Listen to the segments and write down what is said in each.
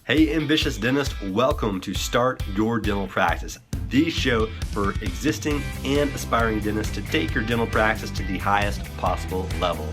Hey, ambitious dentist, welcome to Start Your Dental Practice, the show for existing and aspiring dentists to take your dental practice to the highest possible level.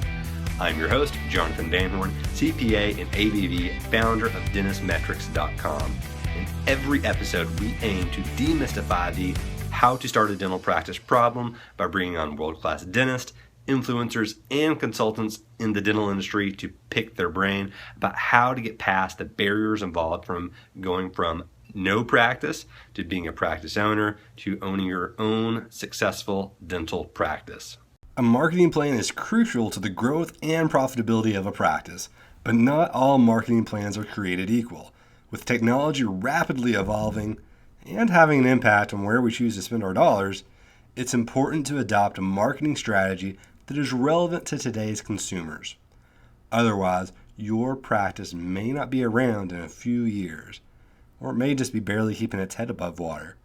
I'm your host, Jonathan Van Horn, CPA and ABV, founder of DentistMetrics.com. In every episode, we aim to demystify the how to start a dental practice problem by bringing on world-class dentists, influencers, and consultants in the dental industry to pick their brain about how to get past the barriers involved from going from no practice to being a practice owner to owning your own successful dental practice. A marketing plan is crucial to the growth and profitability of a practice, but not all marketing plans are created equal. With technology rapidly evolving and having an impact on where we choose to spend our dollars, it's important to adopt a marketing strategy that is relevant to today's consumers. Otherwise, your practice may not be around in a few years, or it may just be barely keeping its head above water.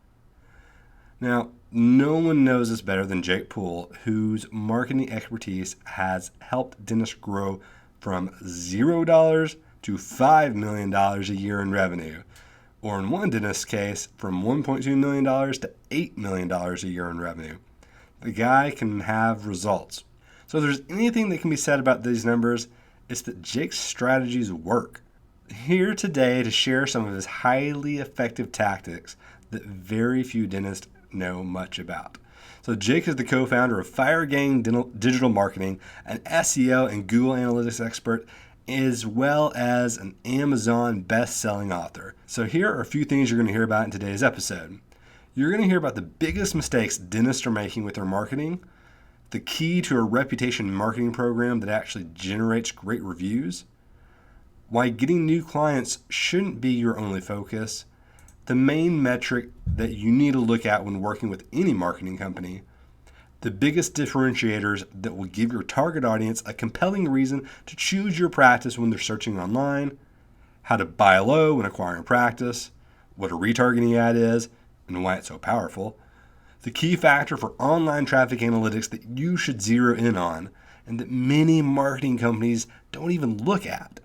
Now, no one knows this better than Jake Puhl, whose marketing expertise has helped dentists grow from $0 to $5 million a year in revenue, or in one dentist's case, from $1.2 million to $8 million a year in revenue. The guy can have results. So if there's anything that can be said about these numbers, it's that Jake's strategies work. Here today to share some of his highly effective tactics that very few dentists know much about. So Jake is the co-founder of Fire Gang Digital Marketing, an SEO and Google Analytics expert, as well as an Amazon best-selling author. So here are a few things you're going to hear about in today's episode. You're going to hear about the biggest mistakes dentists are making with their marketing, the key to a reputation marketing program that actually generates great reviews, why getting new clients shouldn't be your only focus, the main metric that you need to look at when working with any marketing company, the biggest differentiators that will give your target audience a compelling reason to choose your practice when they're searching online, how to buy low when acquiring practice, what a retargeting ad is, and why it's so powerful, the key factor for online traffic analytics that you should zero in on, and that many marketing companies don't even look at.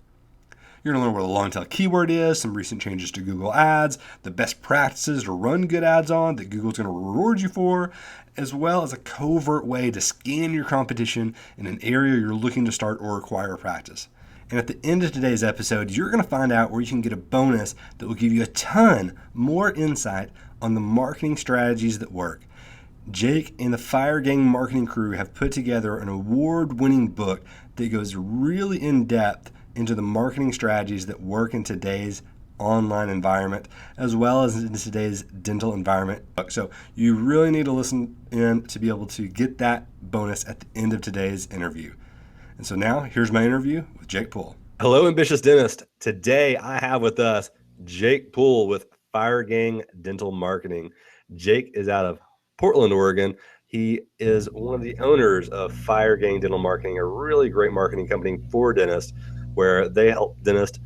You're going to learn what a long tail keyword is, some recent changes to Google Ads, the best practices to run good ads on that Google's going to reward you for, as well as a covert way to scan your competition in an area you're looking to start or acquire a practice. And at the end of today's episode, you're going to find out where you can get a bonus that will give you a ton more insight on the marketing strategies that work. Jake and the Fire Gang marketing crew have put together an award-winning book that goes really in depth into the marketing strategies that work in today's online environment, as well as in today's dental environment. So you really need to listen in to be able to get that bonus at the end of today's interview. And so now, here's my interview with Jake Puhl. Hello, ambitious dentist. Today, I have with us Jake Puhl with Fire Gang Dental Marketing. Jake is out of Portland, Oregon. He is one of the owners of Fire Gang Dental Marketing, a really great marketing company for dentists, where they help dentists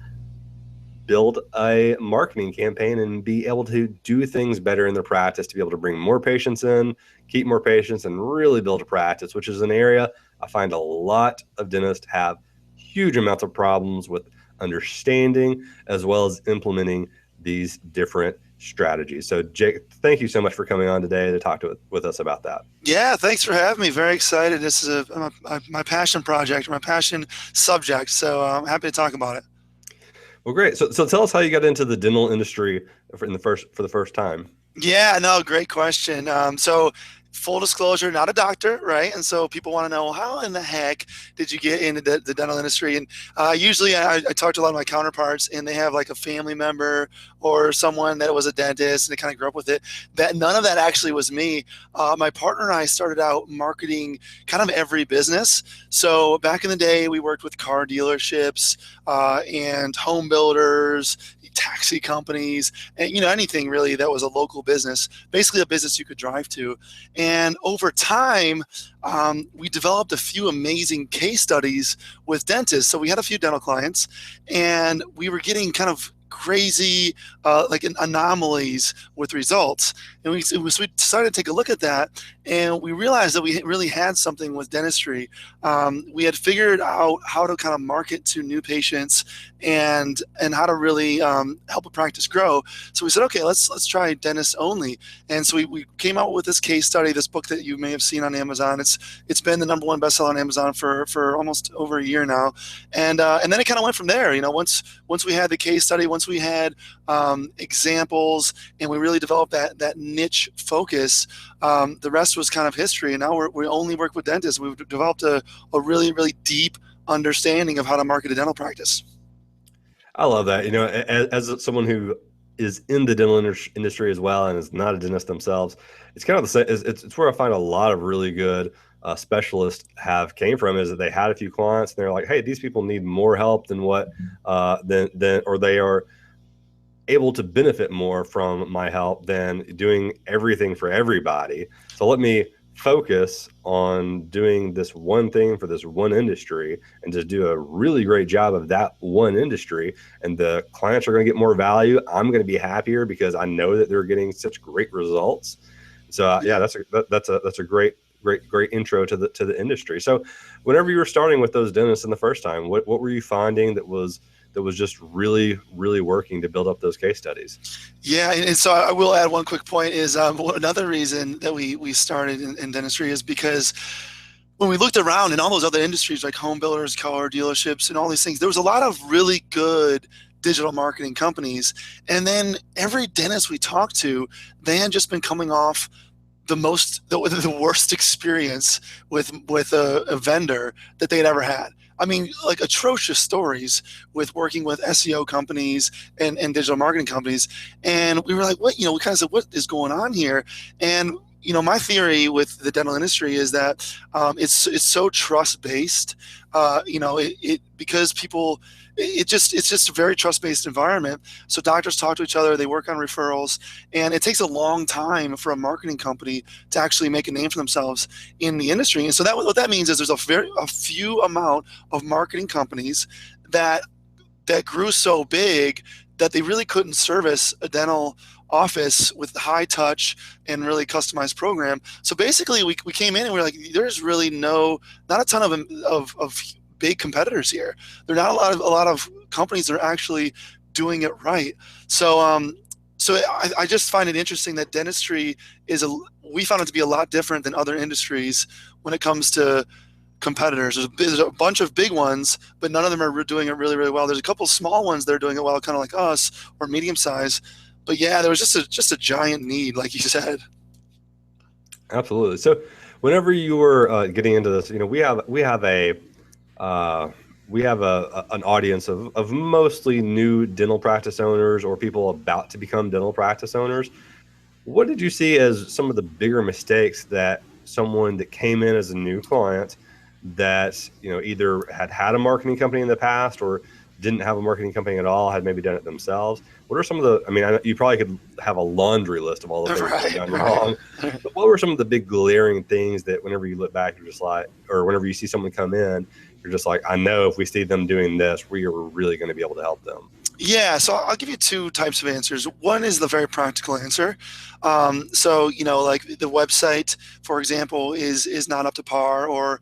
build a marketing campaign and be able to do things better in their practice, to be able to bring more patients in, keep more patients, and really build a practice, which is an area I find a lot of dentists have huge amounts of problems with understanding, as well as implementing these different strategies. So Jake, thank you so much for coming on today to talk with us about that. Yeah, thanks for having me. Very excited. This is my passion project, my passion subject. So I'm happy to talk about it. Well, great. So tell us how you got into the dental industry for the first time. Yeah, no, great question. So full disclosure, not a doctor, right? And so people want to know, how in the heck did you get into the dental industry? And usually I talk to a lot of my counterparts, and they have like a family member or someone that was a dentist and they kind of grew up with it. None of that actually was me. My partner and I started out marketing kind of every business. So back in the day, we worked with car dealerships and home builders, taxi companies, and anything really that was a local business, basically a business you could drive to. And over time, we developed a few amazing case studies with dentists. So we had a few dental clients, and we were getting kind of crazy anomalies with results. And we decided to take a look at that And we realized that we really had something with dentistry. We had figured out how to kind of market to new patients and how to really help a practice grow. So we said, okay, let's try dentists only. And so we came out with this case study, this book that you may have seen on Amazon. It's been the #1 bestseller on Amazon for almost over a year now. And then it kind of went from there. Once we had the case study, once we had examples, and we really developed that niche focus, the rest was kind of history. And now we only work with dentists. We've developed a really, really deep understanding of how to market a dental practice. I love that. As someone who is in the dental industry as well and is not a dentist themselves, it's kind of the same. It's where I find a lot of really good specialists came from, is that they had a few clients and they're like, hey, these people need more help than what or they are able to benefit more from my help than doing everything for everybody. So let me focus on doing this one thing for this one industry and just do a really great job of that one industry. And the clients are going to get more value. I'm going to be happier because I know that they're getting such great results. So yeah, that's a great intro to the industry. So whenever you were starting with those dentists in the first time, what were you finding that was just really, really working to build up those case studies? Yeah, and so I will add one quick point is another reason that we started in dentistry is because when we looked around in all those other industries like home builders, car dealerships, and all these things, there was a lot of really good digital marketing companies. And then every dentist we talked to, they had just been coming off the worst experience with a vendor that they'd ever had. I mean, like atrocious stories with working with SEO companies and digital marketing companies. And we were like, what, we kind of said, what is going on here? And, my theory with the dental industry is that it's so trust-based, because people, it's just a very trust-based environment. So doctors talk to each other, they work on referrals, and it takes a long time for a marketing company to actually make a name for themselves in the industry. And so what that means is there's a few amount of marketing companies that grew so big that they really couldn't service a dental office with high touch and really customized program. So basically we came in and we were like, there's really not a ton of big competitors here. There are not a lot of companies that are actually doing it right. So I just find it interesting that dentistry we found it to be a lot different than other industries when it comes to competitors. There's a bunch of big ones, but none of them are doing it really, really well. There's a couple of small ones that are doing it well, kind of like us or medium size. But yeah, there was just a giant need, like you said. Absolutely. So whenever you were getting into this, we have an audience of mostly new dental practice owners or people about to become dental practice owners. What did you see as some of the bigger mistakes that someone that came in as a new client that, either had a marketing company in the past or didn't have a marketing company at all, had maybe done it themselves? What are some of the, you probably could have a laundry list of all the things that have done wrong, but what were some of the big glaring things that whenever you look back, you're just like, or whenever you see someone come in, you're just like, I know if we see them doing this, we are really going to be able to help them? Yeah, so I'll give you two types of answers. One is the very practical answer. So, like the website, for example, is not up to par, or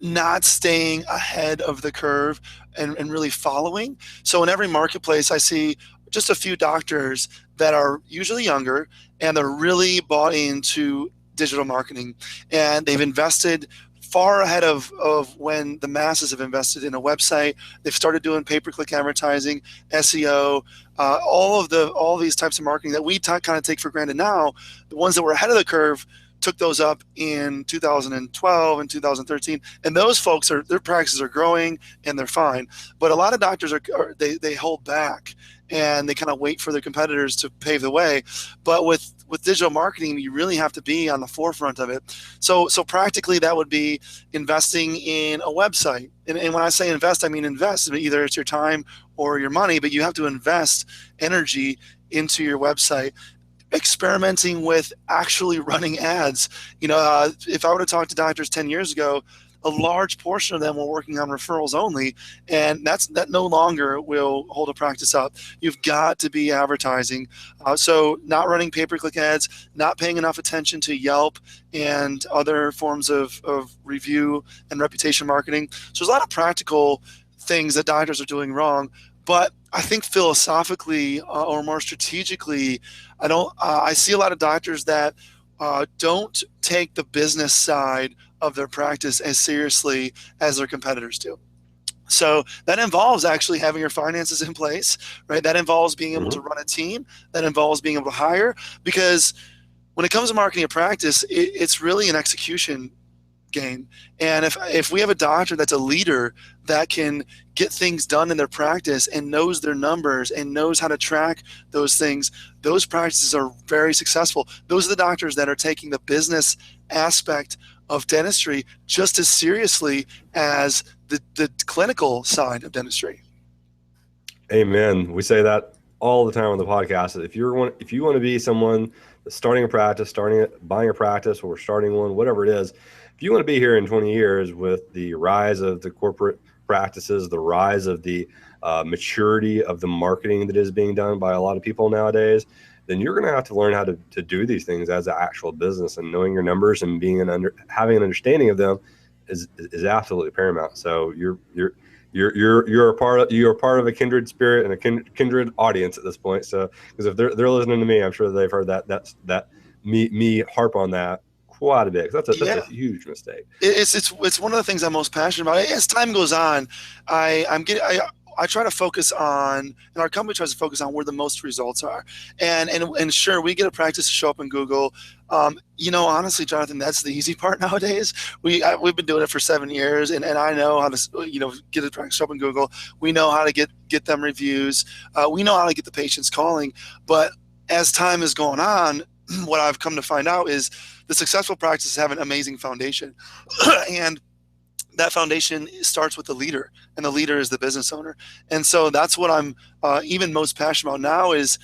not staying ahead of the curve and really following. So in every marketplace, I see just a few doctors that are usually younger and they're really bought into digital marketing, and they've invested far ahead of when the masses have invested in a website. They've started doing pay-per-click advertising, SEO, all these types of marketing that we kind of take for granted now. The ones that were ahead of the curve took those up in 2012 and 2013, and those folks their practices are growing and they're fine. But a lot of doctors they hold back and they kind of wait for their competitors to pave the way. But with digital marketing, you really have to be on the forefront of it. So practically that would be investing in a website. And when I say invest, I mean invest. Either it's your time or your money, but you have to invest energy into your website. Experimenting with actually running ads. If I would have talked to doctors 10 years ago, a large portion of them were working on referrals only, and that no longer will hold a practice up. You've got to be advertising. So not running pay-per-click ads, not paying enough attention to Yelp and other forms of review and reputation marketing. So there's a lot of practical things that doctors are doing wrong. But I think philosophically or more strategically, I see a lot of doctors that don't take the business side of their practice as seriously as their competitors do. So that involves actually having your finances in place, right? That involves being able to run a team. That involves being able to hire, because when it comes to marketing a practice, it's really an execution game. And if we have a doctor that's a leader that can get things done in their practice and knows their numbers and knows how to track those things, those practices are very successful. Those are the doctors that are taking the business aspect of dentistry just as seriously as the clinical side of dentistry. Amen. We say that all the time on the podcast. If you want to be someone that's starting a practice, buying a practice, or starting one, whatever it is, if you want to be here in 20 years with the rise of the corporate practices, the rise of the maturity of the marketing that is being done by a lot of people nowadays, then you're going to have to learn how to do these things as an actual business, and knowing your numbers and having an understanding of them is absolutely paramount. So you're a part of a kindred spirit and a kindred audience at this point. So because if they're listening to me, I'm sure they've heard that me harp on that quite a bit. That's a huge mistake. It's one of the things I'm most passionate about. As time goes on, I try to focus on, and our company tries to focus on where the most results are. And sure, we get a practice to show up in Google. Honestly, Jonathan, that's the easy part nowadays. We've been doing it for 7 years, and I know how to, get a practice to show up in Google. We know how to get them reviews. We know how to get the patients calling. But as time is going on, what I've come to find out is the successful practices have an amazing foundation. And that foundation starts with the leader, and the leader is the business owner. And so that's what I'm even most passionate about now is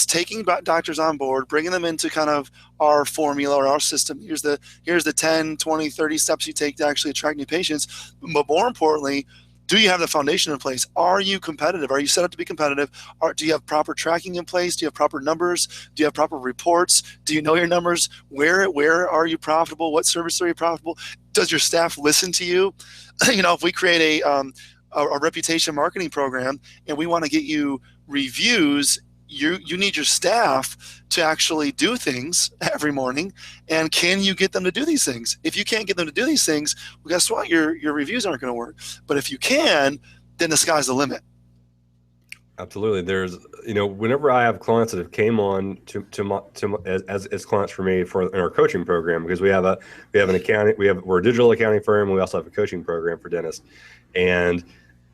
taking doctors on board, bringing them into kind of our formula or our system. Here's the 10, 20, 30 steps you take to actually attract new patients. But more importantly, do you have the foundation in place? Are you competitive? Are you set up to be competitive? Do you have proper tracking in place? Do you have proper numbers? Do you have proper reports? Do you know your numbers? Where are you profitable? What service are you profitable? Does your staff listen to you? If we create a reputation marketing program and we want to get you reviews, you need your staff to actually do things every morning. And can you get them to do these things? If you can't get them to do these things, well, guess what? Your reviews aren't going to work. But if you can, then the sky's the limit. Absolutely. There's, whenever I have clients that have came on as clients for me in our coaching program, because we have an accounting, we're a digital accounting firm. We also have a coaching program for dentists. And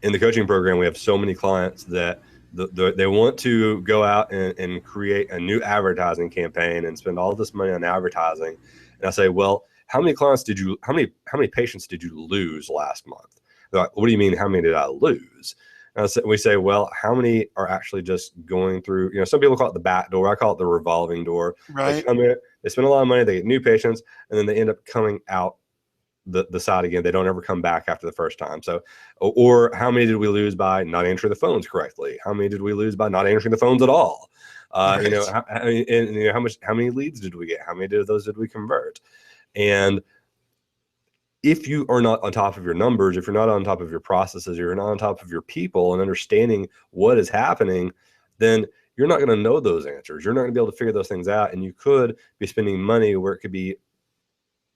in the coaching program, we have so many clients that they want to go out and create a new advertising campaign and spend all this money on advertising. And I say, well, how many patients did you lose last month? They're like, what do you mean? How many did I lose? And we say, well, how many are actually just going through, some people call it the back door. I call it the revolving door. Right. They come in, they spend a lot of money, they get new patients, and then they end up coming out the side again. They don't ever come back after the first time. So, or how many did we lose by not answering the phones correctly? How many did we lose by not answering the phones at all? Right. How many leads did we get? How many of those did we convert? And if you are not on top of your numbers, if you're not on top of your processes, you're not on top of your people and understanding what is happening, then you're not going to know those answers. You're not going to be able to figure those things out. And you could be spending money where it could be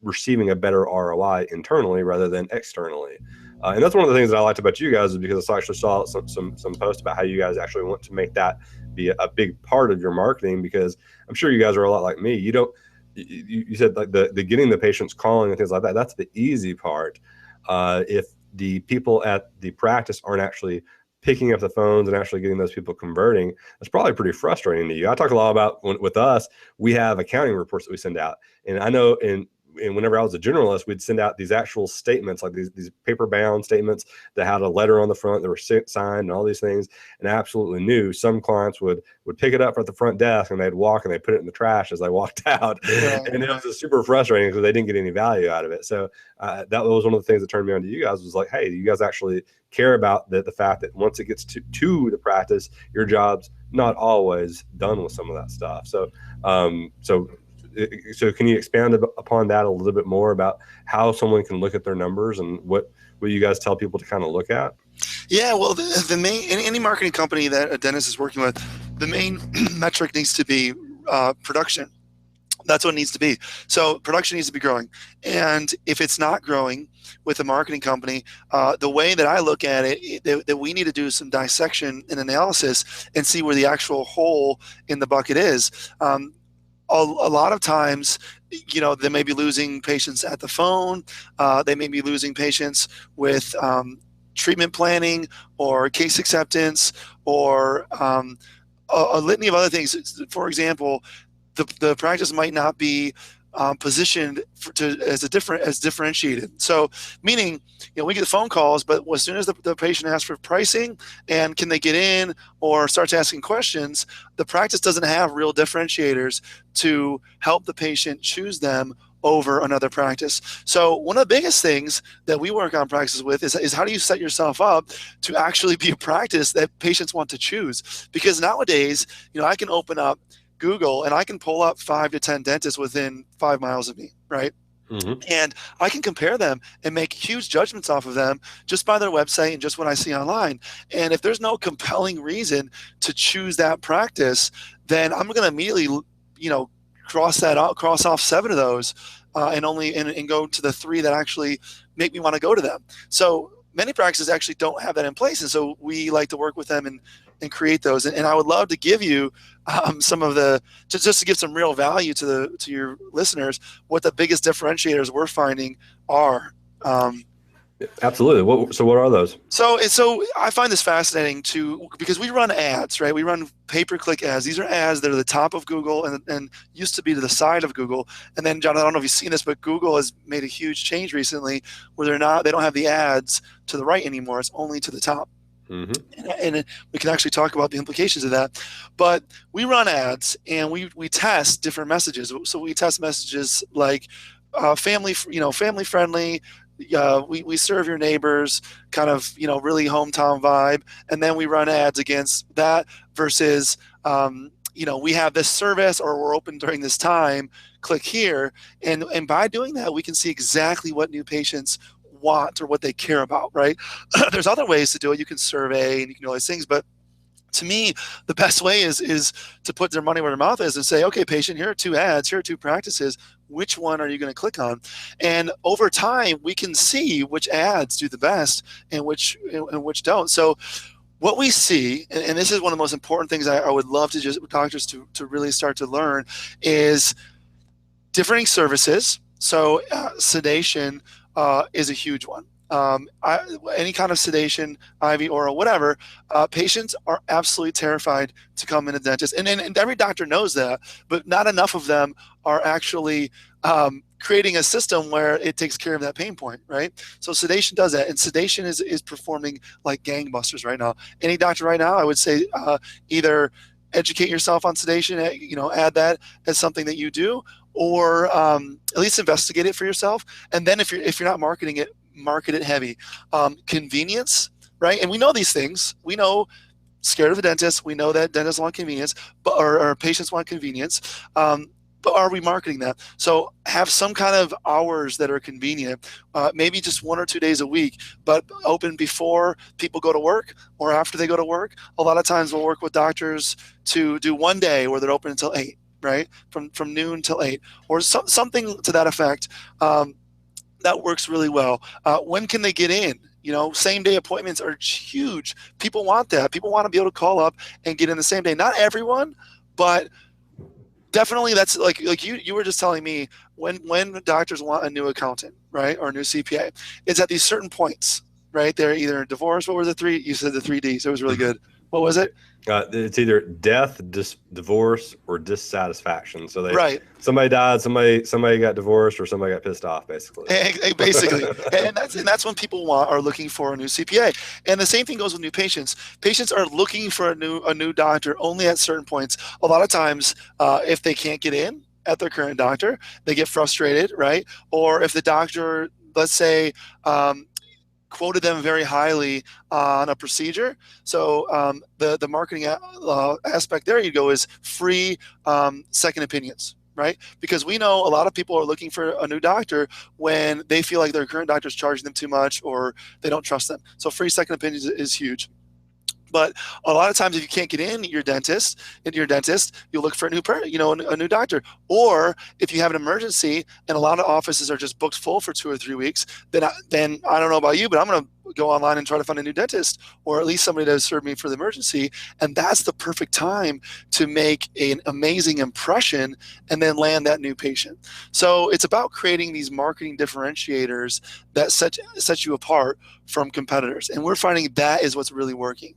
receiving a better ROI internally rather than externally. And that's one of the things that I liked about you guys, is because I actually saw some posts about how you guys actually want to make that be a big part of your marketing, because I'm sure you guys are a lot like me. You said like the getting the patients calling and things like that. That's the easy part. If the people at the practice aren't actually picking up the phones and actually getting those people converting, that's probably pretty frustrating to you. I talk a lot about with us, we have accounting reports that we send out. And I know and whenever I was a generalist, we'd send out these actual statements, like these paper bound statements that had a letter on the front that were signed and all these things. And I absolutely knew some clients would pick it up at the front desk and they'd walk and they'd put it in the trash as I walked out. Right. And it was super frustrating because they didn't get any value out of it. So that was one of the things that turned me on to you guys, was like, hey, you guys actually care about the fact that once it gets to the practice, your job's not always done with some of that stuff. So so can you expand upon that a little bit more about how someone can look at their numbers and what you guys tell people to kind of look at? Yeah, well, the main, any marketing company that a dentist is working with, the main metric needs to be production. That's what it needs to be. So production needs to be growing. And if it's not growing with a marketing company, the way that I look at it, that we need to do some dissection and analysis and see where the actual hole in the bucket is. A lot of times, they may be losing patients at the phone. They may be losing patients with treatment planning or case acceptance or a litany of other things. For example, the practice might not be positioned as differentiated. So meaning, we get phone calls, but as soon as the patient asks for pricing and can they get in or starts asking questions, the practice doesn't have real differentiators to help the patient choose them over another practice. So one of the biggest things that we work on practices with is how do you set yourself up to actually be a practice that patients want to choose? Because nowadays, I can open up Google and I can pull up 5 to 10 dentists within 5 miles of me, right? Mm-hmm. And I can compare them and make huge judgments off of them just by their website and just what I see online. And if there's no compelling reason to choose that practice, then I'm going to immediately, cross off 7 of those and go to the 3 that actually make me want to go to them. So many practices actually don't have that in place. And so we like to work with them and create those. And I would love to give you some of just to give some real value to your listeners, what the biggest differentiators we're finding are. Absolutely. What are those? So I find this fascinating because we run ads, right? We run pay-per-click ads. These are ads that are the top of Google and used to be to the side of Google. And then, John, I don't know if you've seen this, but Google has made a huge change recently where they don't have the ads to the right anymore. It's only to the top. Mm-hmm. And we can actually talk about the implications of that. But we run ads and we test different messages. So we test messages like family friendly. We serve your neighbors, kind of, really hometown vibe. And then we run ads against that versus, we have this service or we're open during this time, click here. And by doing that, we can see exactly what new patients want or what they care about, right? There's other ways to do it. You can survey and you can do all these things, but to me, the best way is to put their money where their mouth is and say, okay, patient, here are 2 ads, here are 2 practices. Which one are you going to click on? And over time, we can see which ads do the best and which don't. So what we see, and this is one of the most important things I would love to just doctors to really start to learn, is differing services. So sedation is a huge one. Any kind of sedation, IV, oral, whatever, patients are absolutely terrified to come in a dentist. And every doctor knows that, but not enough of them are actually creating a system where it takes care of that pain point, right? So sedation does that. And sedation is performing like gangbusters right now. Any doctor right now, I would say either educate yourself on sedation, add that as something that you do, or at least investigate it for yourself. And then if you're not marketing it, market it heavy. Convenience, right? And we know these things. We know scared of the dentist. We know that dentists want convenience, but or patients want convenience. But are we marketing that? So have some kind of hours that are convenient, maybe just 1 or 2 days a week, but open before people go to work or after they go to work. A lot of times we'll work with doctors to do 1 day where they're open until 8, right? From noon till 8, or something to that effect. That works really well. When can they get in? Same day appointments are huge. People want that. People want to be able to call up and get in the same day. Not everyone, but definitely that's like you were just telling me when doctors want a new accountant, right? Or a new CPA, it's at these certain points, right? They're either divorced. What were the 3? You said the 3 Ds. It was really good. What was it? It's either death, divorce, or dissatisfaction. So Right. somebody died, somebody got divorced, or somebody got pissed off, basically. Basically, and that's when people are looking for a new CPA. And the same thing goes with new patients. Patients are looking for a new doctor only at certain points. A lot of times, if they can't get in at their current doctor, they get frustrated, right? Or if the doctor, let's say, quoted them very highly on a procedure. So the marketing aspect there you go is free second opinions, right? Because we know a lot of people are looking for a new doctor when they feel like their current doctor is charging them too much or they don't trust them. So free second opinions is huge. But a lot of times, if you can't get into your dentist, you'll look for a new doctor. Or if you have an emergency and a lot of offices are just booked full for 2 or 3 weeks, then I don't know about you, but I'm going to go online and try to find a new dentist, or at least somebody to serve me for the emergency. And that's the perfect time to make an amazing impression and then land that new patient. So it's about creating these marketing differentiators that set you apart from competitors. And we're finding that is what's really working.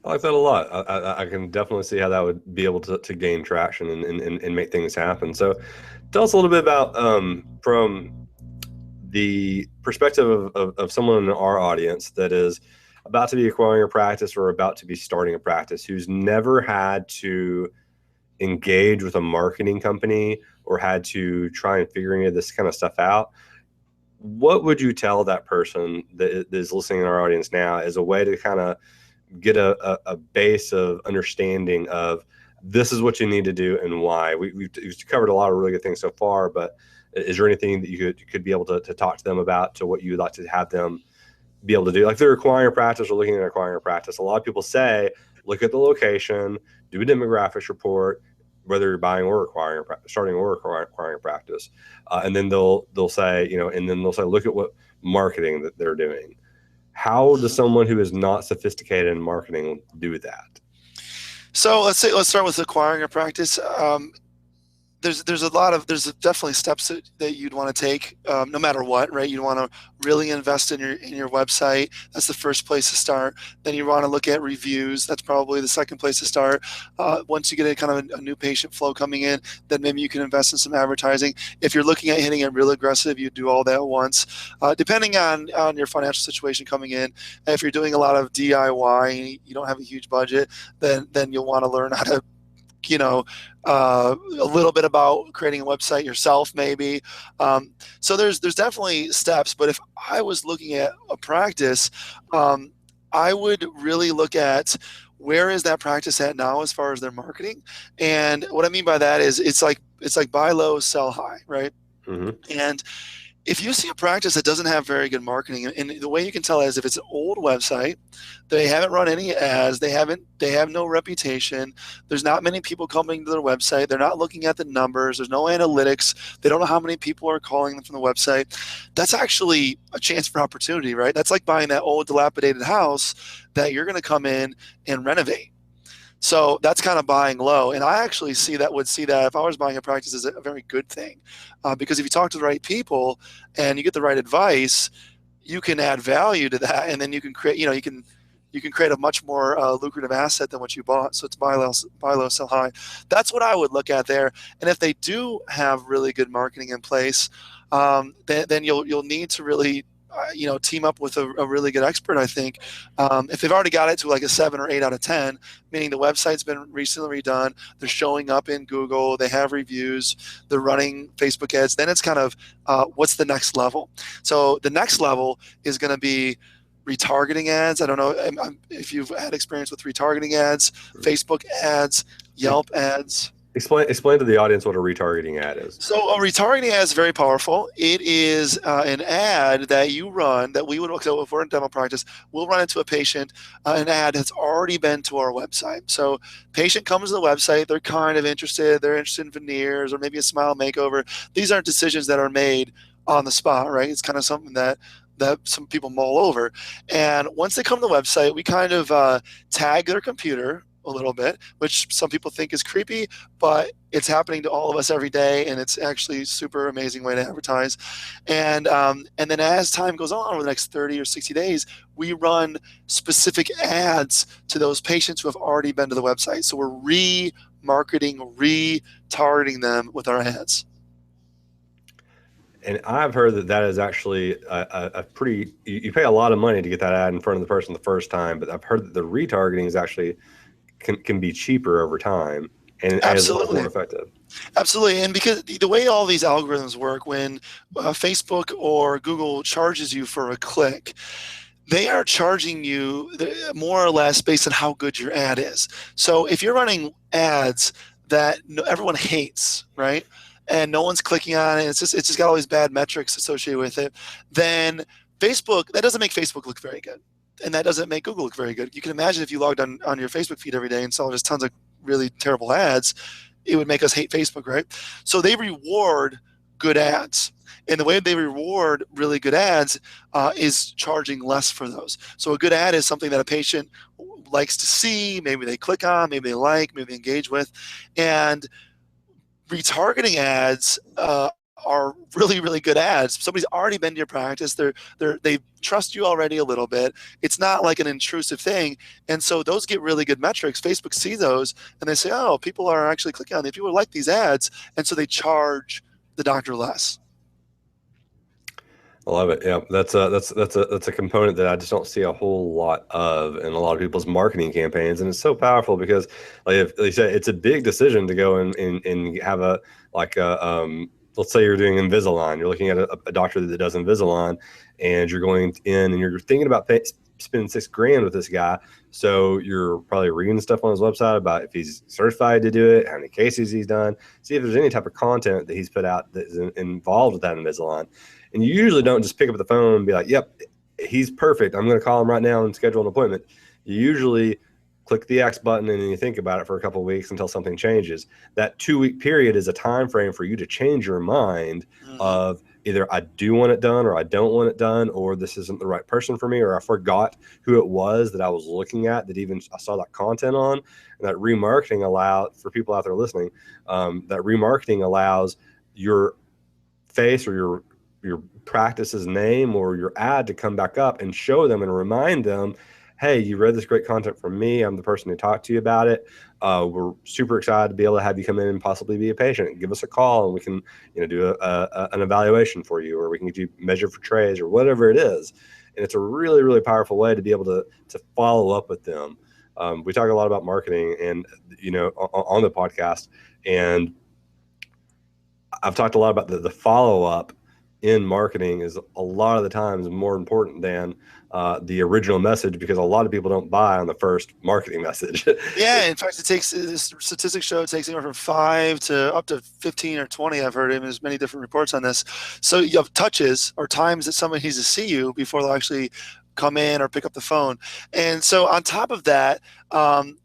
I like that a lot. I can definitely see how that would be able to gain traction and make things happen. So tell us a little bit about from the perspective of someone in our audience that is about to be acquiring a practice or about to be starting a practice, who's never had to engage with a marketing company or had to try and figure any of this kind of stuff out. What would you tell that person that is listening in our audience now as a way to kind of get a base of understanding of this is what you need to do and why? We've covered a lot of really good things so far, but is there anything that you could be able to talk to them about, to what you would like to have them be able to do? Like if they're acquiring a practice or looking at acquiring a practice, a lot of people say, look at the location, do a demographics report, whether you're buying or acquiring, starting or acquiring a practice. And then they'll say, look at what marketing that they're doing. How does someone who is not sophisticated in marketing do that? So let's start with acquiring a practice. There's definitely steps that you'd want to take, no matter what, right? You'd want to really invest in your website. That's the first place to start. Then you want to look at reviews. That's probably the second place to start. Once you get a new patient flow coming in, then maybe you can invest in some advertising. If you're looking at hitting it real aggressive, you do all that at once. Depending on your financial situation coming in, if you're doing a lot of DIY, you don't have a huge budget, then you'll want to learn how to a little bit about creating a website yourself, maybe. So there's definitely steps. But if I was looking at a practice, I would really look at where is that practice at now as far as their marketing. And what I mean by that is it's like buy low, sell high, right? Mm-hmm. And if you see a practice that doesn't have very good marketing, and the way you can tell is if it's an old website, they haven't run any ads, they have no reputation, there's not many people coming to their website, they're not looking at the numbers, there's no analytics, they don't know how many people are calling them from the website, that's actually a chance for opportunity, right? That's like buying that old dilapidated house that you're going to come in and renovate. So that's kind of buying low. And I actually would see that if I was buying a practice as a very good thing. Because if you talk to the right people and you get the right advice, you can add value to that. And then you can create, you can create a much more lucrative asset than what you bought. So it's buy low, sell high. That's what I would look at there. And if they do have really good marketing in place, then you'll need to really team up with a really good expert, I think. If they've already got it to like a 7 or 8 out of 10, meaning the website's been recently redone, they're showing up in Google, they have reviews, they're running Facebook ads, then it's kind of what's the next level? So the next level is going to be retargeting ads. I don't know if you've had experience with retargeting ads, Facebook ads, Yelp ads. Explain to the audience what a retargeting ad is. So a retargeting ad is very powerful. It is an ad that you run that so if we're in dental practice, we'll run into a patient, an ad that's already been to our website. So patient comes to the website, they're kind of interested, they're interested in veneers or maybe a smile makeover. These aren't decisions that are made on the spot, right? It's kind of something that some people mull over. And once they come to the website, we kind of tag their computer a little bit, which some people think is creepy, but it's happening to all of us every day, and it's actually a super amazing way to advertise. And then as time goes on over the next 30 or 60 days, we run specific ads to those patients who have already been to the website. So we're remarketing, retargeting them with our ads. And I've heard that is actually a pretty, you pay a lot of money to get that ad in front of the person the first time, but I've heard that the retargeting is actually can be cheaper over time and as well as more effective. Absolutely. And because the way all these algorithms work, when Facebook or Google charges you for a click, they are charging you more or less based on how good your ad is. So if you're running ads that everyone hates, right, and no one's clicking on it, it's just got all these bad metrics associated with it, then Facebook, that doesn't make Facebook look very good. And that doesn't make Google look very good. You can imagine if you logged on your Facebook feed every day and saw just tons of really terrible ads, it would make us hate Facebook, right? So they reward good ads. And the way they reward really good ads is charging less for those. So a good ad is something that a patient likes to see, maybe they click on, maybe they like, maybe they engage with. And retargeting ads are really, really good ads. Somebody's already been to your practice. They trust you already a little bit. It's not like an intrusive thing. And so those get really good metrics. Facebook sees those and they say, oh, people are actually clicking on these. People like these ads. And so they charge the doctor less. I love it. Yeah, that's a component that I just don't see a whole lot of in a lot of people's marketing campaigns, and it's so powerful because, like you said, it's a big decision to go and have a let's say you're doing Invisalign. You're looking at a doctor that does Invisalign, and you're going in and you're thinking about spending $6,000 with this guy. So you're probably reading stuff on his website about if he's certified to do it, how many cases he's done, see if there's any type of content that he's put out that is involved with that Invisalign. And you usually don't just pick up the phone and be like, yep, he's perfect. I'm going to call him right now and schedule an appointment. You usually click the X button and you think about it for a couple of weeks until something changes. That 2-week period is a time frame for you to change your mind of either I do want it done or I don't want it done, or this isn't the right person for me, or I forgot who it was that I was looking at that even I saw that content on. And that remarketing for people out there listening, that remarketing allows your face or your practice's name or your ad to come back up and show them and remind them, hey, you read this great content from me. I'm the person who talked to you about it. We're super excited to be able to have you come in and possibly be a patient. Give us a call and we can do an evaluation for you, or we can get you measured for trays or whatever it is. And it's a really, really powerful way to be able to follow up with them. We talk a lot about marketing and on the podcast, and I've talked a lot about the follow-up in marketing is a lot of the times more important than the original message, because a lot of people don't buy on the first marketing message. Yeah, in fact, statistics show it takes anywhere from 5 to up to 15 or 20. I've heard there's many different reports on this. So you have touches or times that somebody needs to see you before they'll actually come in or pick up the phone. And so on top of that,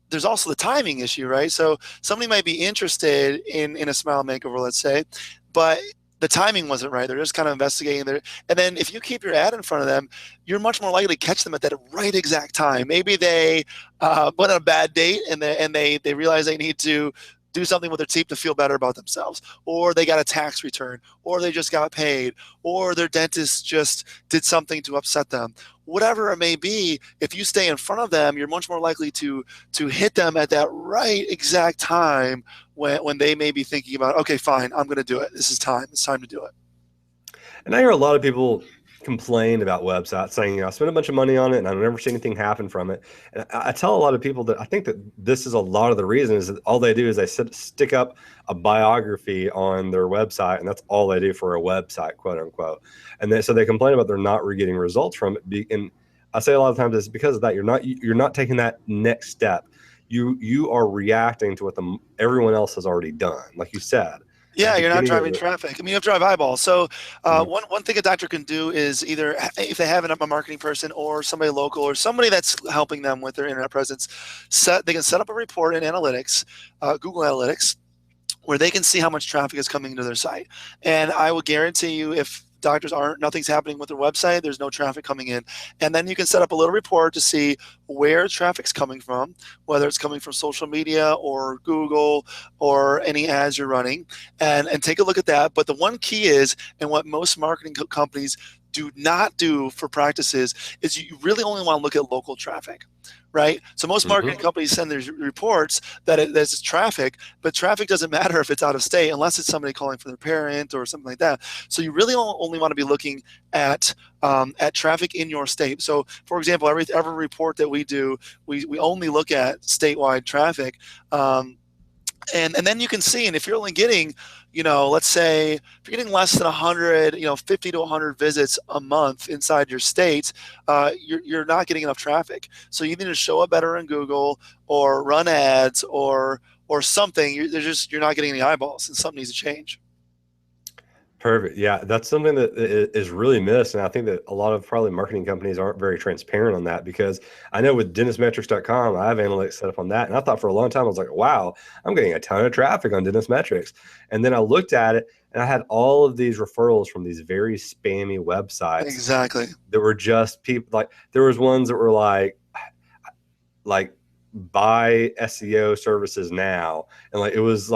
there's also the timing issue, right? So somebody might be interested in a smile makeover, let's say, but the timing wasn't right. They're just kind of investigating there. And then if you keep your ad in front of them, you're much more likely to catch them at that right exact time. Maybe they went on a bad date and they realize they need to do something with their teeth to feel better about themselves, or they got a tax return, or they just got paid, or their dentist just did something to upset them. Whatever it may be, if you stay in front of them, you're much more likely to hit them at that right exact time when they may be thinking about, okay, fine, I'm going to do it. This is time. It's time to do it. And I hear a lot of people complain about websites saying, I spent a bunch of money on it and I never see anything happen from it. And I tell a lot of people that I think that this is a lot of the reason is that all they do is they stick up a biography on their website, and that's all they do for a website, quote unquote. And so they complain about they're not getting results from it. And I say a lot of times it's because of that. You're not taking that next step. You are reacting to what everyone else has already done, like you said. Yeah, you're not driving traffic. I mean, you have to drive eyeballs. So one thing a doctor can do is either, if they have a marketing person or somebody local or somebody that's helping them with their internet presence, they can set up a report in analytics, Google Analytics, where they can see how much traffic is coming into their site. And I will guarantee you, if doctors nothing's happening with their website, there's no traffic coming in. And then you can set up a little report to see where traffic's coming from, whether it's coming from social media or Google or any ads you're running, and take a look at that. But the one key is, and what most marketing companies do not do for practices, is you really only want to look at local traffic, right? So most marketing companies send their reports that there's traffic, but traffic doesn't matter if it's out of state unless it's somebody calling for their parent or something like that. So you really only want to be looking at traffic in your state. So for example, every report that we do, we only look at statewide traffic. And then you can see, and if you're only getting, let's say if you're getting less than 100, 50 to 100 visits a month inside your state, you're not getting enough traffic. So you need to show up better in Google or run ads or something. You're not getting any eyeballs, and something needs to change. Perfect. Yeah, that's something that is really missed. And I think that a lot of probably marketing companies aren't very transparent on that, because I know with dentistmetrics.com, I have analytics set up on that. And I thought for a long time, I was like, wow, I'm getting a ton of traffic on Dentistmetrics. And then I looked at it and I had all of these referrals from these very spammy websites. Exactly. That were just people, like there was ones that were like buy SEO services now, and it was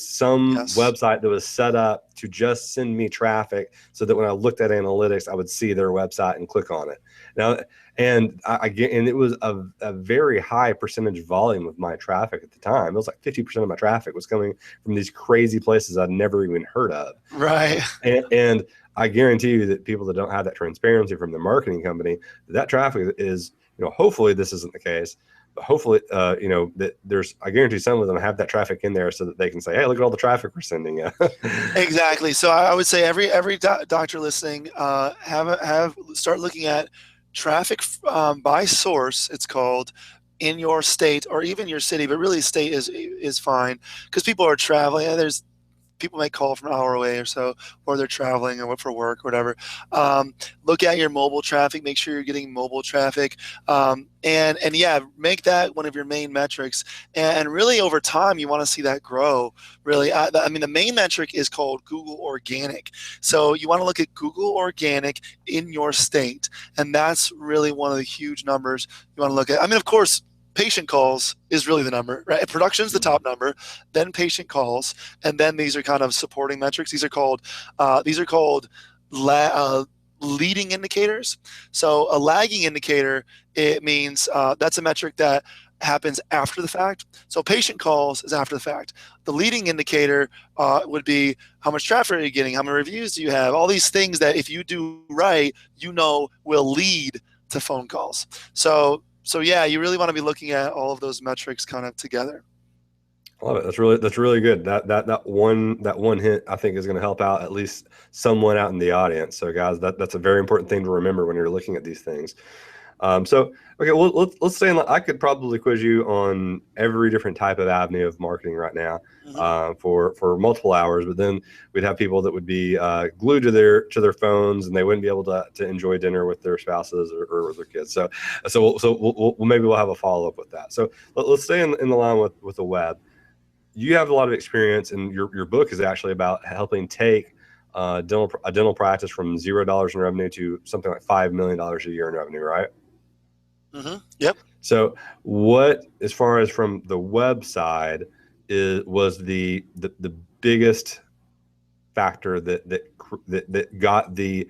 some website that was set up to just send me traffic so that when I looked at analytics, I would see their website and click on it. Now, and it was a very high percentage volume of my traffic at the time. It was like 50% of my traffic was coming from these crazy places I'd never even heard of. Right. And I guarantee you that people that don't have that transparency from the marketing company, that traffic is, hopefully this isn't the case, but hopefully, that I guarantee some of them have that traffic in there so that they can say, hey, look at all the traffic we're sending you. Exactly. So I would say every doctor listening, start looking at traffic by source, it's called, in your state or even your city, but really state is fine, because people are traveling. People may call from an hour away or so, or they're traveling or for work or whatever. Look at your mobile traffic. Make sure you're getting mobile traffic. And yeah, make that one of your main metrics. And really over time, you want to see that grow. Really, I mean, the main metric is called Google Organic. So you want to look at Google Organic in your state. And that's really one of the huge numbers you want to look at. I mean, of course, patient calls is really the number, right? Production's the top number, then patient calls, and then these are kind of supporting metrics. These are called leading indicators. So a lagging indicator, it means that's a metric that happens after the fact. So patient calls is after the fact. The leading indicator would be how much traffic are you getting, how many reviews do you have, all these things that if you do right, will lead to phone calls. So yeah, you really want to be looking at all of those metrics kind of together. I love it. That's really good. That one hint I think is going to help out at least someone out in the audience. So guys, that's a very important thing to remember when you're looking at these things. Okay, well, let's say I could probably quiz you on every different type of avenue of marketing right now, for multiple hours. But then we'd have people that would be glued to their phones, and they wouldn't be able to enjoy dinner with their spouses or with their kids. So maybe we'll have a follow up with that. So let's stay in the line with the web. You have a lot of experience, and your book is actually about helping take a dental practice from $0 in revenue to something like $5 million a year in revenue, right? Yep. So what, as far as from the web side, was the biggest factor that got the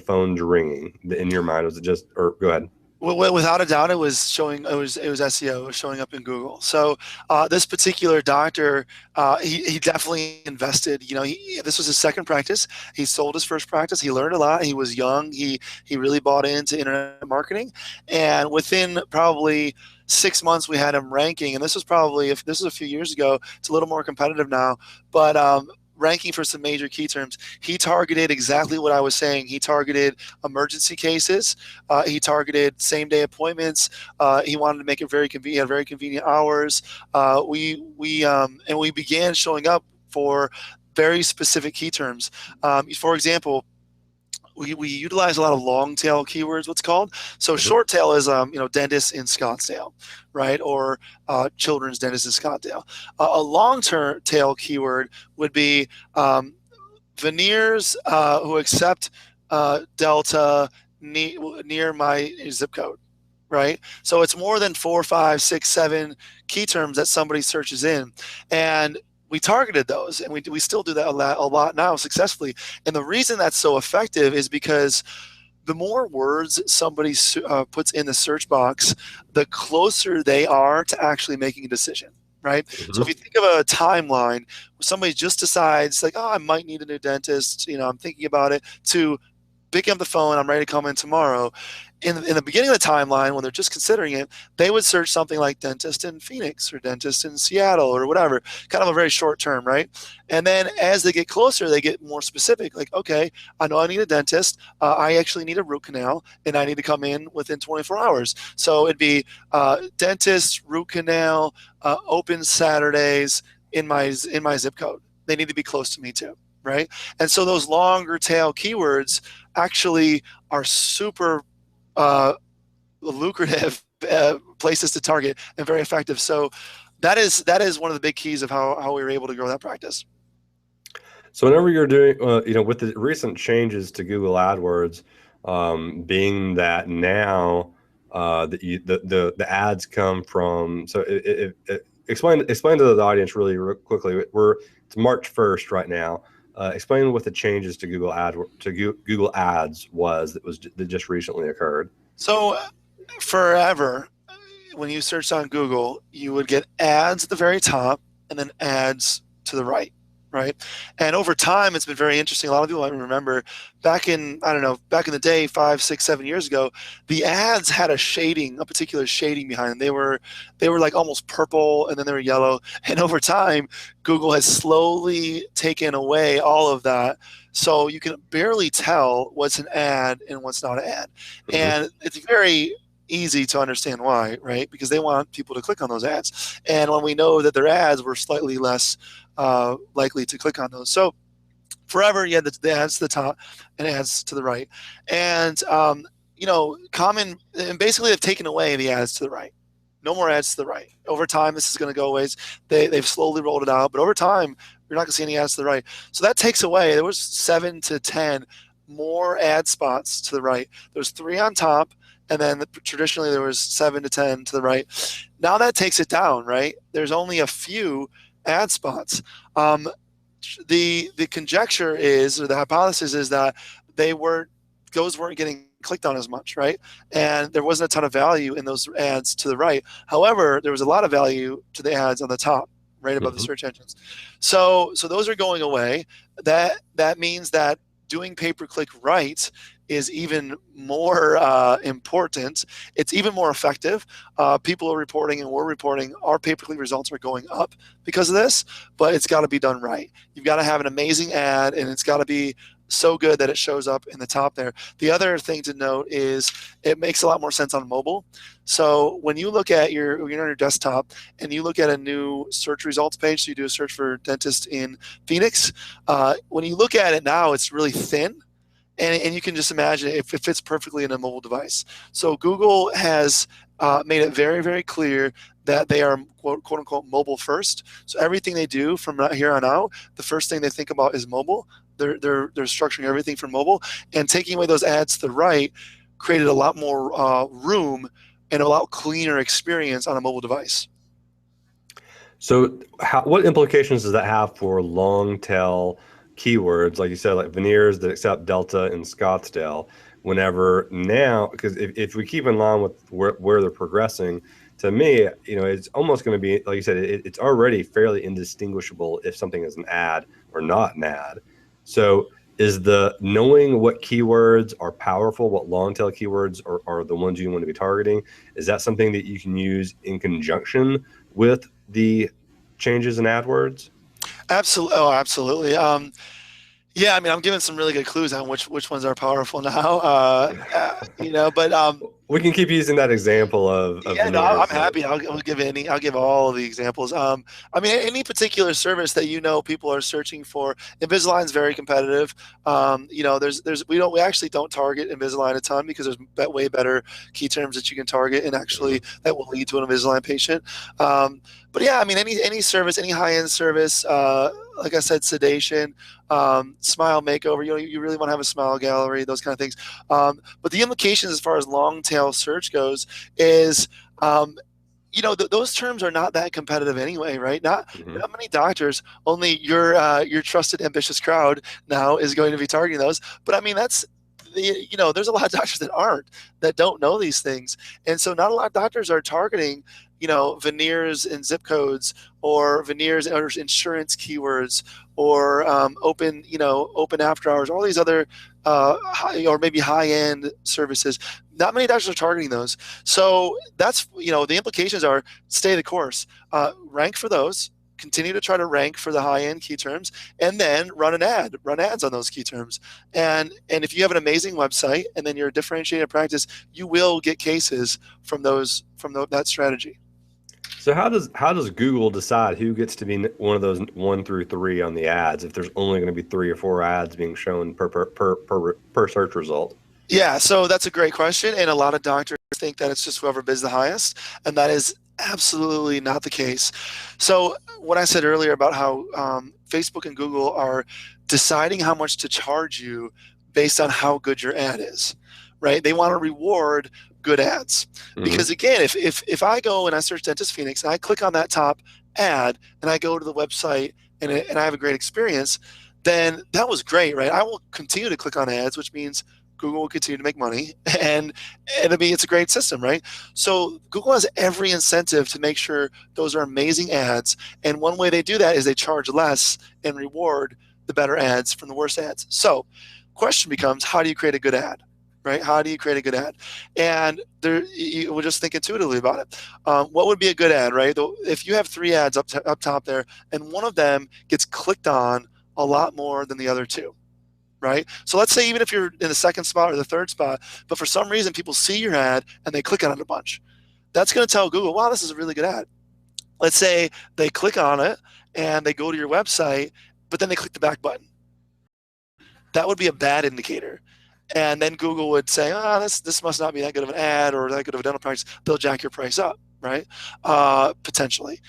phones ringing in your mind? Was it just, or go ahead? Well, without a doubt, it was SEO. It was showing up in Google. So this particular doctor, he definitely invested. This was his second practice. He sold his first practice. He learned a lot. He was young. He really bought into internet marketing, and within probably 6 months, we had him ranking. And this was a few years ago. It's a little more competitive now, but ranking for some major key terms. He targeted exactly what I was saying. He targeted emergency cases. He targeted same-day appointments. He wanted to make it very convenient. He had very convenient hours. We began showing up for very specific key terms. For example, we utilize a lot of long tail keywords, what's called. So short tail is dentist in Scottsdale, right? Or children's dentist in Scottsdale. A long tail keyword would be veneers who accept Delta near my zip code, right? So it's more than 4, 5, 6, 7 key terms that somebody searches in. And we targeted those, and we still do that a lot now successfully. And the reason that's so effective is because the more words somebody puts in the search box, the closer they are to actually making a decision, right? So if you think of a timeline where somebody just decides like, oh, I might need a new dentist, I'm thinking about it, to picking up the phone, I'm ready to come in tomorrow. In the beginning of the timeline, when they're just considering it, they would search something like dentist in Phoenix or dentist in Seattle or whatever, kind of a very short term, right? And then as they get closer, they get more specific, like, okay, I know I need a dentist. I actually need a root canal, and I need to come in within 24 hours. So it'd be dentist, root canal, open Saturdays in my zip code. They need to be close to me too, right? And so those longer tail keywords actually are super lucrative places to target and very effective. So that is one of the big keys of how we were able to grow that practice. So whenever you're doing, with the recent changes to Google AdWords, being that now the ads come from, so explain to the audience really quickly. It's March 1st right now. Explain what the changes to Google Ads that just recently occurred. So forever, when you searched on Google, you would get ads at the very top and then ads to the right. Right. And over time, it's been very interesting. A lot of people might remember back in the day, 5, 6, 7 years ago, the ads had a particular shading behind them. They were like almost purple, and then they were yellow. And over time, Google has slowly taken away all of that. So you can barely tell what's an ad and what's not an ad. Mm-hmm. And it's very easy to understand why, right? Because they want people to click on those ads. And when we know that their ads were slightly less likely to click on those. So forever, you had the ads to the top and ads to the right. And, and basically they've taken away the ads to the right. No more ads to the right. Over time, this is going to go away. They've slowly rolled it out, but over time, you're not going to see any ads to the right. So that takes away, there was 7 to 10 more ad spots to the right. There was 3 on top, and then traditionally there was 7 to 10 to the right. Now that takes it down, right? There's only a few ad spots. The conjecture is, or the hypothesis is, that those weren't getting clicked on as much, right? And there wasn't a ton of value in those ads to the right. However, there was a lot of value to the ads on the top, right above the search engines. So those are going away. That means that doing pay-per-click right is even more important. It's even more effective. People are reporting, and we're reporting, our pay-per-click results are going up because of this, but it's got to be done right. You've got to have an amazing ad, and it's got to be so good that it shows up in the top there. The other thing to note is it makes a lot more sense on mobile. So when you look at you're on your desktop and you look at a new search results page, so you do a search for dentist in Phoenix, when you look at it now, it's really thin. And you can just imagine if it fits perfectly in a mobile device. So Google has made it very, very clear that they are quote unquote mobile first. So everything they do from here on out, the first thing they think about is mobile. They're structuring everything for mobile, and taking away those ads to the right created a lot more room and a lot cleaner experience on a mobile device. So what implications does that have for long tail keywords, like you said, like veneers that accept Delta and Scottsdale? Whenever now, because if we keep in line with where they're progressing, to me, it's almost going to be, like you said, it's already fairly indistinguishable if something is an ad or not an ad. So is the knowing what keywords are powerful, what long tail keywords are the ones you want to be targeting, is that something that you can use in conjunction with the changes in AdWords? Absolutely. Oh, absolutely. Yeah, I mean, I'm giving some really good clues on which ones are powerful now. But We can keep using that example of Yeah, no, I'm veneers. happy. I'll give any. I'll give all of the examples. I mean, any particular service that people are searching for. Invisalign's very competitive. We actually don't target Invisalign a ton because there's way better key terms that you can target and actually that will lead to an Invisalign patient. But yeah, I mean, any service, any high end service, like I said, sedation, smile makeover. You really want to have a smile gallery, those kind of things. But the implications as far as long tail search goes is those terms are not that competitive anyway, right? Not many doctors. Only your trusted, ambitious crowd now is going to be targeting those. But I mean, there's a lot of doctors that don't know these things, and so not a lot of doctors are targeting veneers and zip codes or veneers or insurance keywords or open after hours, all these other or maybe high end services. Not many doctors are targeting those. So that's, the implications are stay the course, rank for those, continue to try to rank for the high end key terms, and then run ads on those key terms. And if you have an amazing website and then you're a differentiated practice, you will get cases from that strategy. So how does Google decide who gets to be one of those 1 through 3 on the ads if there's only going to be 3 or 4 ads being shown per search result? Yeah, so that's a great question, and a lot of doctors think that it's just whoever bids the highest, and that is absolutely not the case. So what I said earlier about how Facebook and Google are deciding how much to charge you based on how good your ad is, right? They want to reward good ads. Because again, if I go and I search Dentist Phoenix and I click on that top ad and I go to the website and I have a great experience, then that was great, right? I will continue to click on ads, which means Google will continue to make money, and it's a great system, right? So Google has every incentive to make sure those are amazing ads, and one way they do that is they charge less and reward the better ads from the worst ads. So question becomes, how do you create a good ad? Right? How do you create a good ad? And we'll just think intuitively about it. What would be a good ad, right? If you have 3 ads up top there, and one of them gets clicked on a lot more than the other 2, right? So let's say even if you're in the second spot or the third spot, but for some reason people see your ad and they click on it a bunch, that's going to tell Google, wow, this is a really good ad. Let's say they click on it and they go to your website, but then they click the back button. That would be a bad indicator. And then Google would say, this must not be that good of an ad or that good of a dental practice. They'll jack your price up, right? Potentially.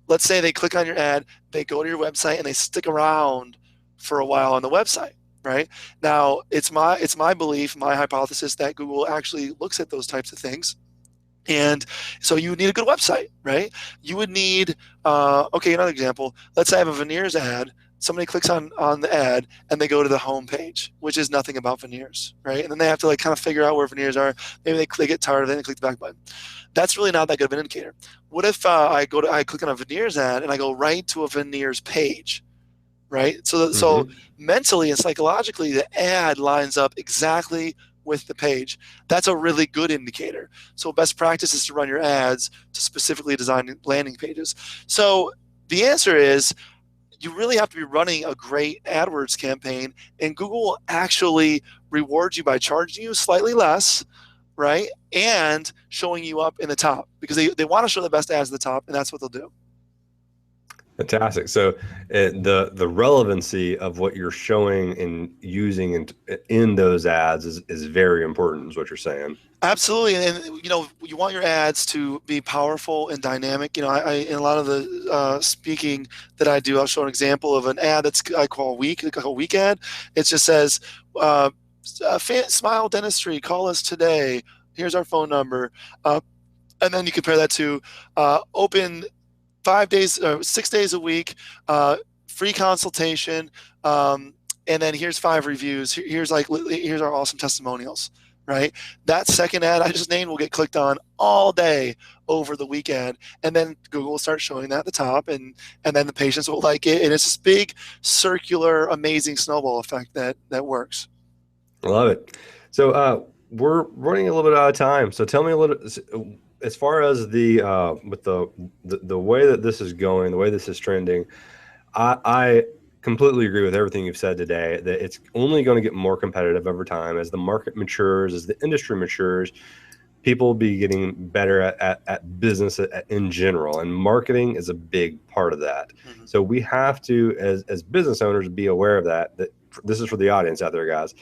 Let's say they click on your ad, they go to your website, and they stick around for a while on the website, right? Now, it's my belief, my hypothesis that Google actually looks at those types of things. And so you would need a good website, right? You would need, another example. Let's say I have a veneers ad. Somebody clicks on the ad and they go to the home page, which is nothing about veneers, right? And then they have to kind of figure out where veneers are. Maybe they get tired of it and click the back button. That's really not that good of an indicator. What if I click on a veneers ad and I go right to a veneers page, right? So mentally and psychologically, the ad lines up exactly with the page. That's a really good indicator. So best practice is to run your ads to specifically design landing pages. So the answer is, you really have to be running a great AdWords campaign, and Google will actually reward you by charging you slightly less, right? And showing you up in the top because they want to show the best ads at the top, and that's what they'll do. Fantastic. So the relevancy of what you're showing and using in those ads is very important, is what you're saying. Absolutely, and you want your ads to be powerful and dynamic. I in a lot of the speaking that I do, I'll show an example of an ad I call a week ad. It just says, "Smile Dentistry, call us today. Here's our phone number," and then you compare that to open 5 days, 6 days a week, free consultation, and then here's 5 reviews. Here's our awesome testimonials. Right? That second ad I just named will get clicked on all day over the weekend, and then Google will start showing that at the top, and then the patients will like it, and it's this big circular, amazing snowball effect that works. I love it. So we're running a little bit out of time. So tell me a little, as far as with the way that this is going, the way this is trending. I completely agree with everything you've said today, that it's only going to get more competitive over time as the market matures, as the industry matures. People will be getting better at business in general, and marketing is a big part of that. Mm-hmm. So we have to, as business owners, be aware of that. That this is for the audience out there, guys.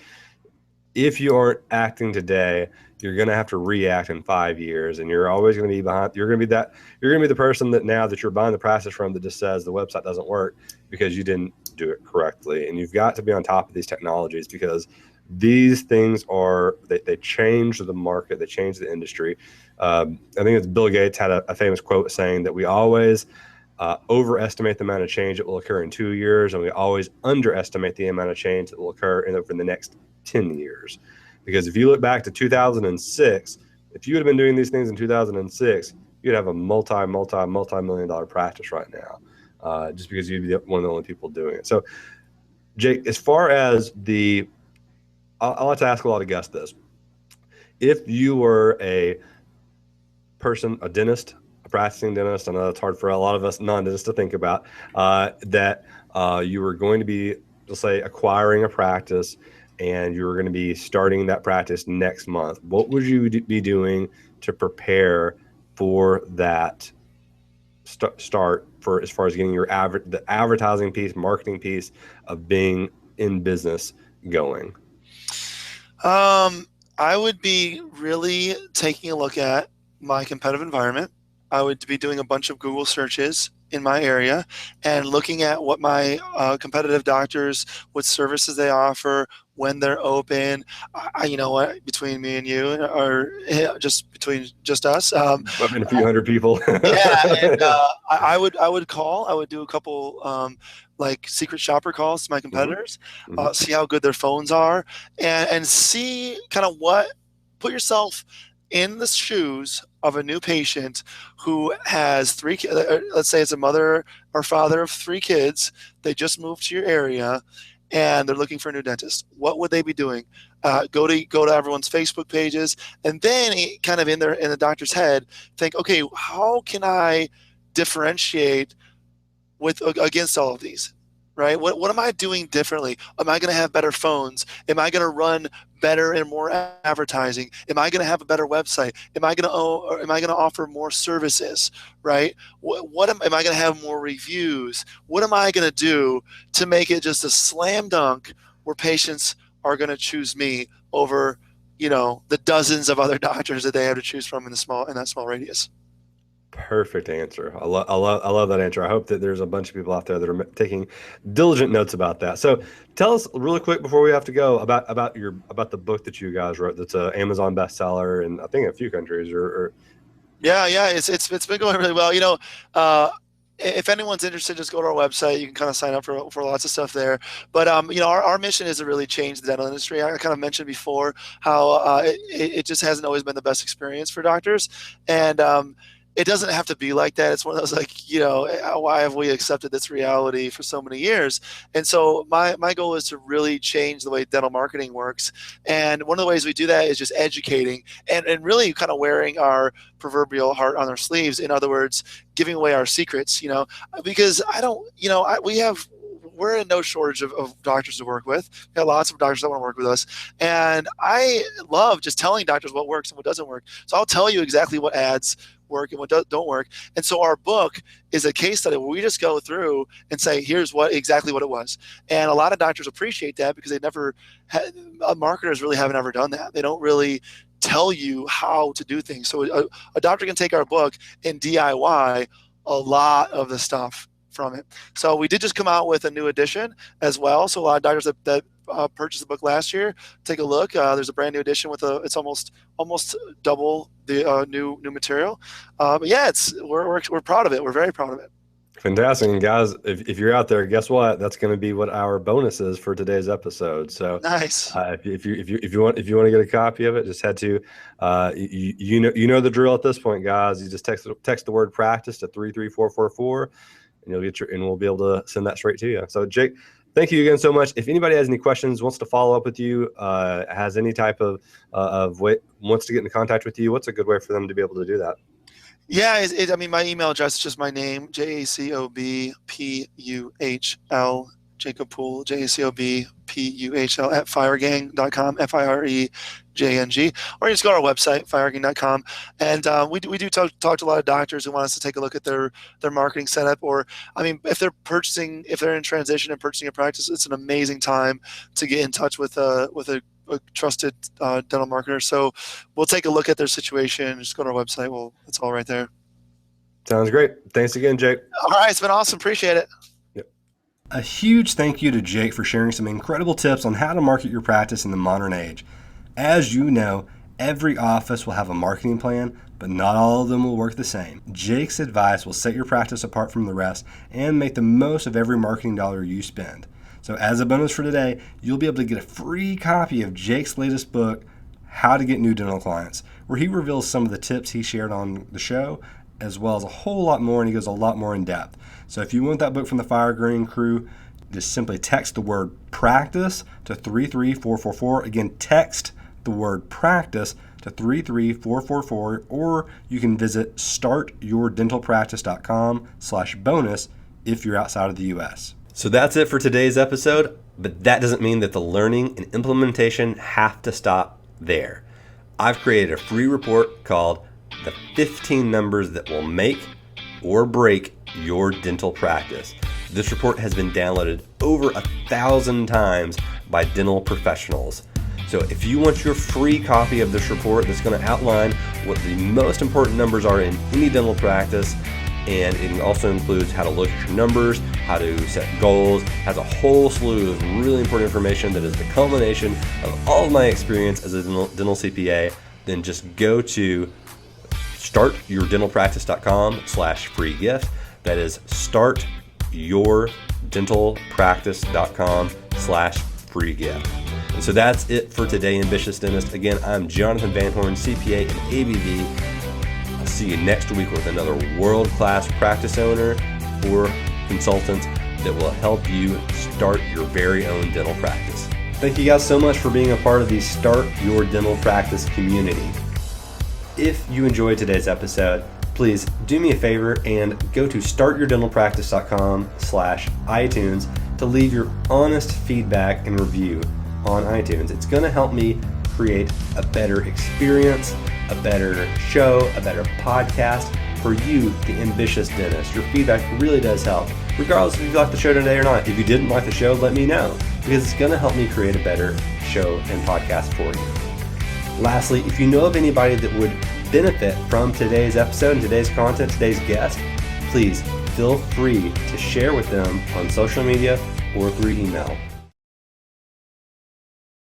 If you aren't acting today, you're going to have to react in 5 years, and you're always going to be behind. You're going to be that. You're going to be the person that now that you're buying the practice from that just says the website doesn't work because you didn't do it correctly. And you've got to be on top of these technologies because these things they change the market, they change the industry. I think it's Bill Gates had a famous quote saying that we always overestimate the amount of change that will occur in 2 years, and we always underestimate the amount of change that will occur over the next 10 years. Because if you look back to 2006, if you had been doing these things in 2006, you'd have a multi-million dollar practice right now, just because you'd be one of the only people doing it. So, Jake, as far as I like to ask a lot of guests this. If you were a dentist, a practicing dentist, I know it's hard for a lot of us non-dentists to think about, that you were going to be, let's say, acquiring a practice and you were going to be starting that practice next month, what would you be doing to prepare for that start for as far as getting the advertising piece, marketing piece of being in business going? I would be really taking a look at my competitive environment. I would be doing a bunch of Google searches in my area and looking at what my competitive doctors, what services they offer, when they're open. You know what, between me and you, or just between just us. I mean, a few hundred people. Yeah, and I would do a couple like secret shopper calls to my competitors, Mm-hmm. see how good their phones are, and see kind of put yourself in the shoes of a new patient who has 3 kids. Let's say it's a mother or father of 3 kids. They just moved to your area and they're looking for a new dentist. What would they be doing? Go to everyone's Facebook pages, and then kind of in the doctor's head think, okay, how can I differentiate against all of these? Right? What am I doing differently? Am I going to have better phones? Am I going to run better and more advertising? Am I going to have a better website? Am I going to offer more services? Right? Am I going to have more reviews? What am I going to do to make it just a slam dunk where patients are going to choose me over, the dozens of other doctors that they have to choose from in that small radius? Perfect answer. I love that answer. I hope that there's a bunch of people out there that are taking diligent notes about that. So tell us really quick before we have to go about the book that you guys wrote. That's an Amazon bestseller in I think a few countries or. Yeah. It's been going really well. If anyone's interested, just go to our website. You can kind of sign up for lots of stuff there. But our mission is to really change the dental industry. I kind of mentioned before how it just hasn't always been the best experience for doctors, and it doesn't have to be like that. It's one of those why have we accepted this reality for so many years? And so my goal is to really change the way dental marketing works. And one of the ways we do that is just educating and really kind of wearing our proverbial heart on our sleeves. In other words, giving away our secrets, because we're in no shortage of doctors to work with. We have lots of doctors that want to work with us. And I love just telling doctors what works and what doesn't work. So I'll tell you exactly what ads work and what don't work. And so our book is a case study where we just go through and say, here's exactly what it was. And a lot of doctors appreciate that because marketers really haven't ever done that. They don't really tell you how to do things. So a doctor can take our book and DIY a lot of the stuff from it. So we did just come out with a new edition as well. So a lot of doctors that purchased the book last year, take a look. There's a brand new edition with it's almost double the new material. But yeah, we're proud of it. We're very proud of it. Fantastic. And guys, if you're out there, guess what? That's going to be what our bonus is for today's episode. So nice. If you want to get a copy of it, just head to you know the drill at this point, guys. You just text the word practice to 33444, and you'll get and we'll be able to send that straight to you. So Jake, thank you again so much. If anybody has any questions, wants to follow up with you, has any type of way, wants to get in contact with you, what's a good way for them to be able to do that? Yeah, my email address is just my name, JACOBPUHL Jacob Puhl, JACOBPUHL at firegang.com, FIREJNG, or you just go to our website, firegang.com. And we do talk to a lot of doctors who want us to take a look at their marketing setup. Or, I mean, if they're in transition and purchasing a practice, it's an amazing time to get in touch with a trusted dental marketer. So we'll take a look at their situation. Just go to our website. It's all right there. Sounds great. Thanks again, Jake. All right. It's been awesome. Appreciate it. A huge thank you to Jake for sharing some incredible tips on how to market your practice in the modern age. As you know, every office will have a marketing plan, but not all of them will work the same. Jake's advice will set your practice apart from the rest and make the most of every marketing dollar you spend. So as a bonus for today, you'll be able to get a free copy of Jake's latest book, How to Get New Dental Clients, where he reveals some of the tips he shared on the show, as well as a whole lot more, and he goes a lot more in depth. So if you want that book from the Fire Green crew, just simply text the word practice to 33444. Again, text the word practice to 33444, or you can visit startyourdentalpractice.com/bonus if you're outside of the US. So that's it for today's episode, but that doesn't mean that the learning and implementation have to stop there. I've created a free report called The 15 Numbers That Will Make or Break Your Dental Practice. This report has been downloaded over 1,000 times by dental professionals. So if you want your free copy of this report that's going to outline what the most important numbers are in any dental practice, and it also includes how to look at your numbers, how to set goals, has a whole slew of really important information that is the culmination of all of my experience as a dental CPA, then just go to startyourdentalpractice.com/free gift. That is startyourdentalpractice.com/free gift. And so that's it for today, Ambitious Dentist. Again, I'm Jonathan Van Horn, CPA and ABV. I'll see you next week with another world-class practice owner or consultant that will help you start your very own dental practice. Thank you guys so much for being a part of the Start Your Dental Practice community. If you enjoyed today's episode, please do me a favor and go to startyourdentalpractice.com/iTunes to leave your honest feedback and review on iTunes. It's going to help me create a better experience, a better show, a better podcast for you, the ambitious dentist. Your feedback really does help, regardless if you liked the show today or not. If you didn't like the show, let me know, because it's going to help me create a better show and podcast for you. Lastly, if you know of anybody that would benefit from today's episode and today's content, today's guest, please feel free to share with them on social media or through email.